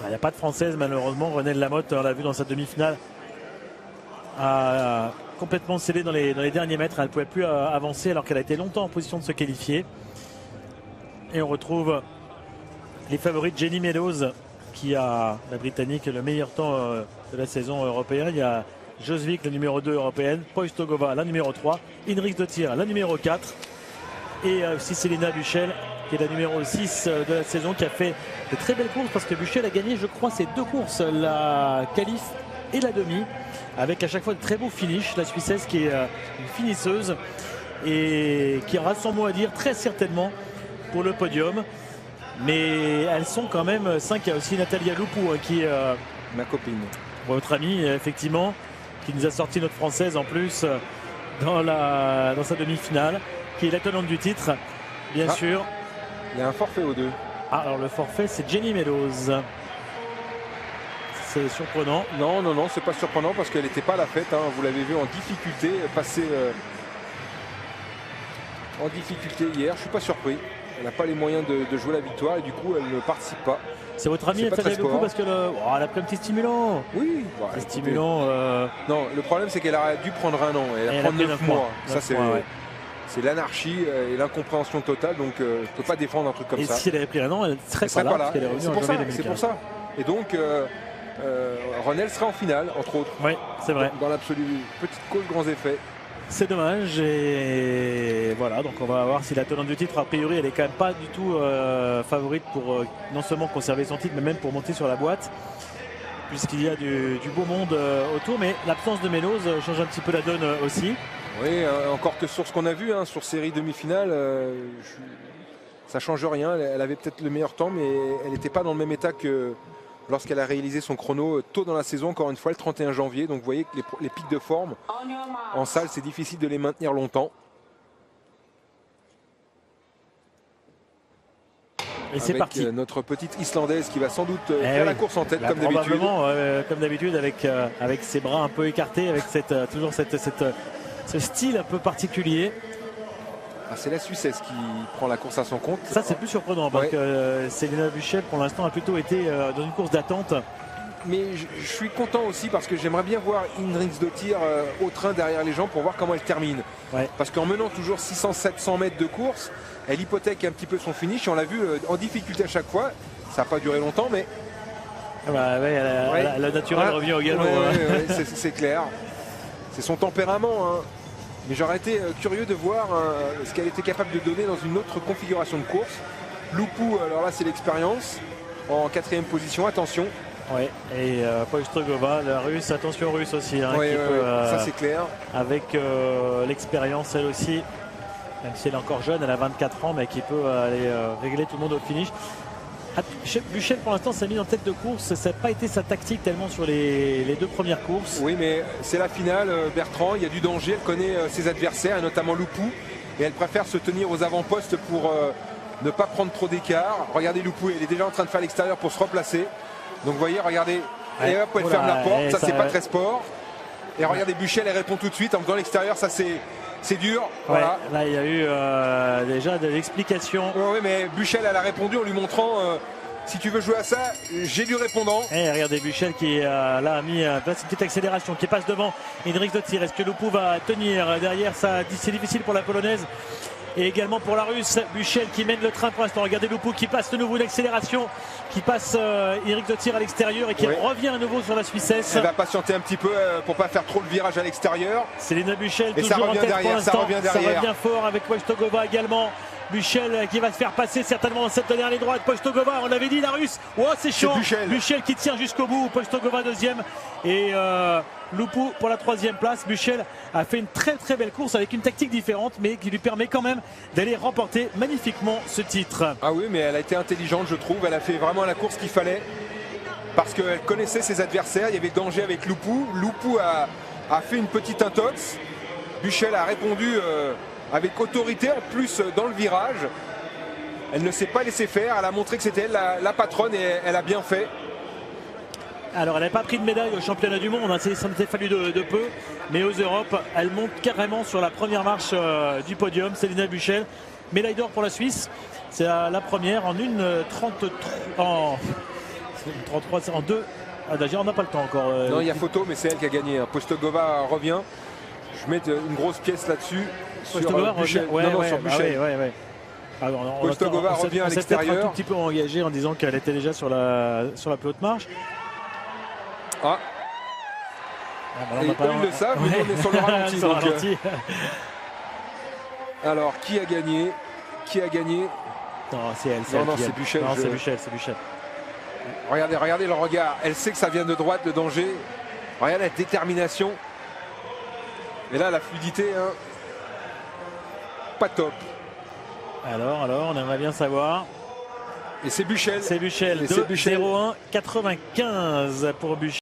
Il n'y a pas de française malheureusement. Renelle Lamotte, on l'a vu dans sa demi-finale, a complètement scellé dans les derniers mètres. Elle ne pouvait plus avancer alors qu'elle a été longtemps en position de se qualifier. Et on retrouve les favorites. Jenny Meadows qui a, la Britannique, le meilleur temps de la saison européenne. Il y a Josvik, la numéro 2 européenne, Poistogova, la numéro 3, Inriksdottir, la numéro 4, et aussi Selina Buchel, qui est la numéro 6 de la saison, qui a fait de très belles courses, parce que Buchel a gagné, je crois, ces 2 courses, la qualif et la demi, avec à chaque fois de très beaux finishes. La Suissesse qui est une finisseuse et qui aura son mot à dire très certainement pour le podium. Mais elles sont quand même 5. Il y a aussi Natalia Loupou qui est ma copine, votre amie, effectivement, qui nous a sorti notre française en plus dans sa demi-finale, qui est la tenante du titre, bien sûr. Il y a un forfait aux 2. Ah, alors le forfait, c'est Jenny Meadows. C'est surprenant. Non, c'est pas surprenant parce qu'elle n'était pas à la fête. Hein. Vous l'avez vu en difficulté, passer en difficulté hier. Je suis pas surpris. Elle n'a pas les moyens de jouer la victoire et du coup, elle ne participe pas. C'est votre ami Natalia Loupou parce qu'elle a pris un petit stimulant. Oui, un stimulant. Non, le problème c'est qu'elle a dû prendre un an. Elle a prendre 9 mois. Ça, c'est l'anarchie et l'incompréhension totale. Donc, je ne peux pas défendre un truc comme ça. Et si elle avait pris un an, elle ne serait pas là. Parce qu'elle est revenue en janvier 2015. C'est pour ça. Et donc, Renelle sera en finale, entre autres. Oui, c'est vrai. Dans l'absolu. Petite cause, grands effets. C'est dommage. Et voilà, donc on va voir si la tenante du titre, a priori, elle est quand même pas du tout favorite pour non seulement conserver son titre, mais même pour monter sur la boîte, puisqu'il y a du beau monde autour. Mais l'absence de Meadows change un petit peu la donne aussi. Oui, encore que sur ce qu'on a vu, sur série demi-finale, ça change rien. Elle avait peut-être le meilleur temps, mais elle n'était pas dans le même état que lorsqu'elle a réalisé son chrono tôt dans la saison, encore une fois, le 31 janvier. Donc vous voyez que les pics de forme en salle, c'est difficile de les maintenir longtemps. Et c'est parti. Notre petite Islandaise qui va sans doute faire la course en tête, comme d'habitude. Probablement, comme d'habitude, avec ses bras un peu écartés, avec toujours ce style un peu particulier. C'est la Suissesse qui prend la course à son compte. Ça, c'est plus surprenant parce que Selina Buchel, pour l'instant, a plutôt été dans une course d'attente. Mais je suis content aussi parce que j'aimerais bien voir Inriksdottir au train derrière les gens pour voir comment elle termine. Parce qu'en menant toujours 600-700 mètres de course, elle hypothèque un petit peu son finish. On l'a vu en difficulté à chaque fois. Ça n'a pas duré longtemps, mais... La naturelle revient au galop. C'est clair. C'est son tempérament. Mais j'aurais été curieux de voir ce qu'elle était capable de donner dans une autre configuration de course. Loupou, alors là c'est l'expérience, en 4e position, attention. Et Poistogova, la russe, attention russe aussi. Ça c'est clair. Avec l'expérience elle aussi, même si elle est encore jeune, elle a 24 ans, mais qui peut aller régler tout le monde au finish. Buchel pour l'instant s'est mis en tête de course, ça n'a pas été sa tactique tellement sur les 2 premières courses. Oui, mais c'est la finale, Bertrand, il y a du danger, elle connaît ses adversaires, notamment Loupou, et elle préfère se tenir aux avant-postes pour ne pas prendre trop d'écart. Regardez Loupou, elle est déjà en train de faire l'extérieur pour se replacer. Donc vous voyez, regardez, et hop, elle ferme la porte, ça c'est pas très sport. Et regardez Buchel, elle répond tout de suite en faisant l'extérieur, ça c'est dur. Voilà. Là il y a eu déjà de l'explication. Oui, mais Buchel elle a répondu en lui montrant si tu veux jouer à ça, j'ai du répondant. Et regardez Buchel qui là a mis une petite accélération, qui passe devant Inriksdottir. Est-ce que Loupou va tenir derrière? C'est difficile pour la Polonaise. Et également pour la Russe, Buchel qui mène le train pour l'instant. Regardez Loupou qui passe de nouveau une accélération, qui passe Inriksdottir à l'extérieur et qui revient à nouveau sur la Suissesse. Elle va patienter un petit peu pour pas faire trop le virage à l'extérieur. Selina Buchel et toujours ça revient en tête derrière, pour l'instant. Ça revient fort avec Poistogova également. Buchel qui va se faire passer certainement dans cette dernière ligne droite. Poistogova, on l'avait dit, la Russe. C'est chaud. Buchel qui tient jusqu'au bout. Poistogova 2e. Et Loupou pour la 3e place. Buchel a fait une très très belle course avec une tactique différente, mais qui lui permet quand même d'aller remporter magnifiquement ce titre. Ah oui, mais elle a été intelligente, je trouve. Elle a fait vraiment la course qu'il fallait. Parce qu'elle connaissait ses adversaires. Il y avait danger avec Loupou. Loupou a fait une petite intox. Buchel a répondu avec autorité, en plus dans le virage. Elle ne s'est pas laissée faire. Elle a montré que c'était elle la patronne et elle a bien fait. Alors elle n'a pas pris de médaille au championnat du monde, ça n'était fallu de peu, mais aux Europes elle monte carrément sur la première marche du podium. Selina Buchel, médaille d'or pour la Suisse, c'est la première en 1,33 en 33 en 2. Ah, d'ailleurs, on n'a pas le temps encore. Non, il y a photo, mais c'est elle qui a gagné. Postogova revient. Je mets une grosse pièce là-dessus. Postogova revient. Sur Buchel. Alors, Postogova revient à on s'est peut-être l'extérieur. un tout petit peu engagé en disant qu'elle était déjà sur la plus haute marche. Ah. Ils le savent, mais nous, on est sur le ralenti. Sur le donc, ralenti. Alors, qui a gagné? Qui a gagné? Non, c'est elle. Non, c'est Buchel. Non, c'est Buchel, c'est Buchel. Regardez le regard. Elle sait que ça vient de droite, le danger. Regardez la détermination. Et là, la fluidité, hein, pas top. Alors, on aimerait bien savoir. Et c'est Buchel. C'est Buchel. 2-0-1, 95 pour Buchel.